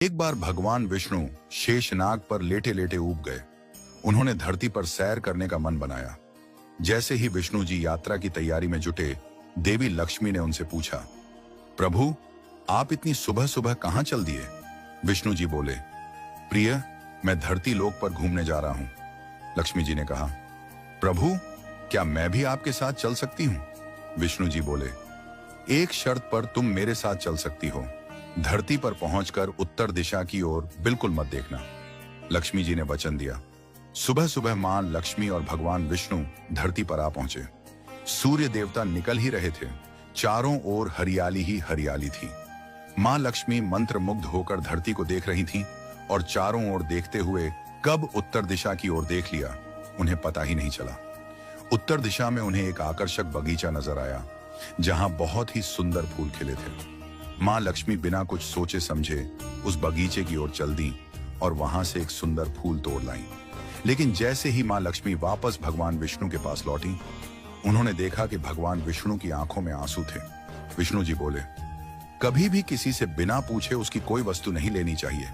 एक बार भगवान विष्णु शेषनाग पर लेटे लेटे ऊब गए। उन्होंने धरती पर सैर करने का मन बनाया। जैसे ही विष्णु जी यात्रा की तैयारी में जुटे, देवी लक्ष्मी ने उनसे पूछा, प्रभु, आप इतनी सुबह सुबह कहां चल दिए? विष्णु जी बोले, प्रिय, मैं धरती लोक पर घूमने जा रहा हूं। लक्ष्मी जी ने कहा, प्रभु, क्या मैं भी आपके साथ चल सकती हूं? विष्णु जी बोले, एक शर्त पर तुम मेरे साथ चल सकती हो। धरती पर पहुंचकर उत्तर दिशा की ओर बिल्कुल मत देखना। लक्ष्मी जी ने वचन दिया। सुबह सुबह मां लक्ष्मी और भगवान विष्णु धरती पर आ पहुंचे। सूर्य देवता निकल ही रहे थे। चारों ओर हरियाली ही हरियाली थी। मां लक्ष्मी मंत्रमुग्ध होकर धरती को देख रही थीं और चारों ओर देखते हुए कब उत्तर दिशा की ओर देख लिया, उन्हें पता ही नहीं चला। उत्तर दिशा में उन्हें एक आकर्षक बगीचा नजर आया, जहां बहुत ही सुंदर फूल खिले थे। मां लक्ष्मी बिना कुछ सोचे समझे उस बगीचे की ओर चल दी और वहां से एक सुंदर फूल तोड़ लाई। लेकिन जैसे ही मां लक्ष्मी वापस भगवान विष्णु के पास लौटी, उन्होंने देखा कि भगवान विष्णु की आंखों में आंसू थे। विष्णु जी बोले, कभी भी किसी से बिना पूछे उसकी कोई वस्तु नहीं लेनी चाहिए।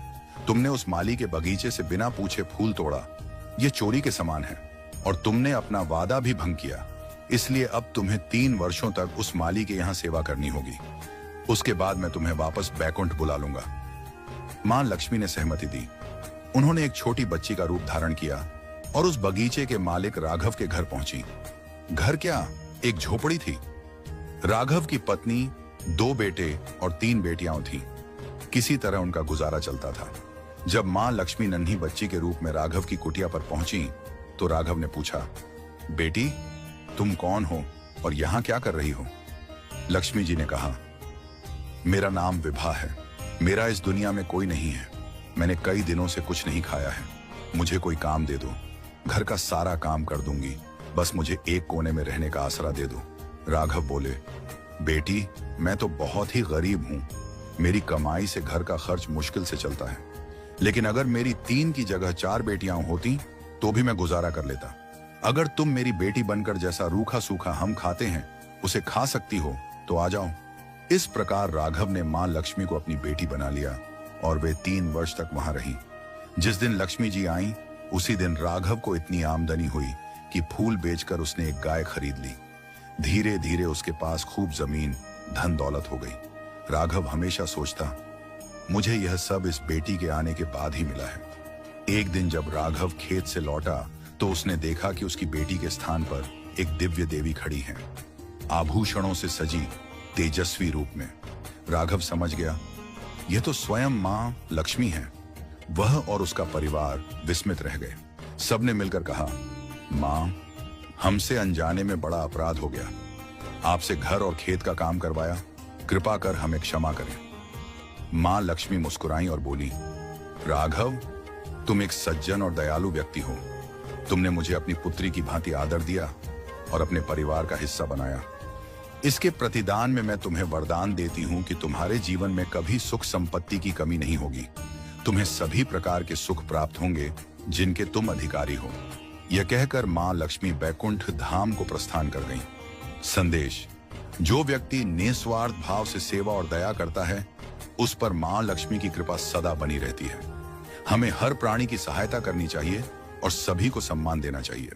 तुमने उस माली के बगीचे से बिना पूछे फूल तोड़ा, ये चोरी के समान है और तुमने अपना वादा भी भंग किया। इसलिए अब तुम्हें 3 वर्षों तक उस माली के यहाँ सेवा करनी होगी। उसके बाद मैं तुम्हें वापस बैकुंठ बुला लूंगा। मां लक्ष्मी ने सहमति दी। उन्होंने एक छोटी बच्ची का रूप धारण किया और उस बगीचे के मालिक राघव के घर पहुंची। घर क्या, एक झोपड़ी थी। राघव की पत्नी, 2 बेटे और 3 बेटियां थीं। किसी तरह उनका गुजारा चलता था। जब मां लक्ष्मी नन्ही बच्ची के रूप में राघव की कुटिया पर पहुंची तो राघव ने पूछा, बेटी, तुम कौन हो और यहां क्या कर रही हो? लक्ष्मी जी ने कहा, मेरा नाम विभा है। मेरा इस दुनिया में कोई नहीं है। मैंने कई दिनों से कुछ नहीं खाया है। मुझे कोई काम दे दो। घर का सारा काम कर दूंगी। बस मुझे एक कोने में रहने का आसरा दे दो। राघव बोले, बेटी, मैं तो बहुत ही गरीब हूं। मेरी कमाई से घर का खर्च मुश्किल से चलता है। लेकिन अगर मेरी 3 की जगह 4 बेटियां होती तो भी मैं गुजारा कर लेता। अगर तुम मेरी बेटी बनकर जैसा रूखा सूखा हम खाते हैं उसे खा सकती हो तो आ जाओ। इस प्रकार राघव ने मां लक्ष्मी को अपनी बेटी बना लिया और वे 3 वर्ष तक वहां रही। जिस दिन लक्ष्मी जी आई, उसी दिन राघव को इतनी आमदनी हुई कि फूल बेचकर उसने एक गाय खरीद ली। धीरे धीरे उसके पास खूब जमीन, धन दौलत हो गई। राघव हमेशा सोचता, मुझे यह सब इस बेटी के आने के बाद ही मिला है। एक दिन जब राघव खेत से लौटा तो उसने देखा कि उसकी बेटी के स्थान पर एक दिव्य देवी खड़ी है, आभूषणों से सजी, तेजस्वी रूप में। राघव समझ गया, यह तो स्वयं मां लक्ष्मी है। वह और उसका परिवार विस्मित रह गए। सबने मिलकर कहा, मां, हमसे अनजाने में बड़ा अपराध हो गया। आपसे घर और खेत का काम करवाया। कृपा कर हमें क्षमा करें। मां लक्ष्मी मुस्कुराई और बोली, राघव, तुम एक सज्जन और दयालु व्यक्ति हो। तुमने मुझे अपनी पुत्री की भांति आदर दिया और अपने परिवार का हिस्सा बनाया। इसके प्रतिदान में मैं तुम्हें वरदान देती हूं कि तुम्हारे जीवन में कभी सुख संपत्ति की कमी नहीं होगी। तुम्हें सभी प्रकार के सुख प्राप्त होंगे जिनके तुम अधिकारी हो। यह कहकर मां लक्ष्मी बैकुंठ धाम को प्रस्थान कर गईं। संदेश, जो व्यक्ति निस्वार्थ भाव से सेवा और दया करता है, उस पर मां लक्ष्मी की कृपा सदा बनी रहती है। हमें हर प्राणी की सहायता करनी चाहिए और सभी को सम्मान देना चाहिए।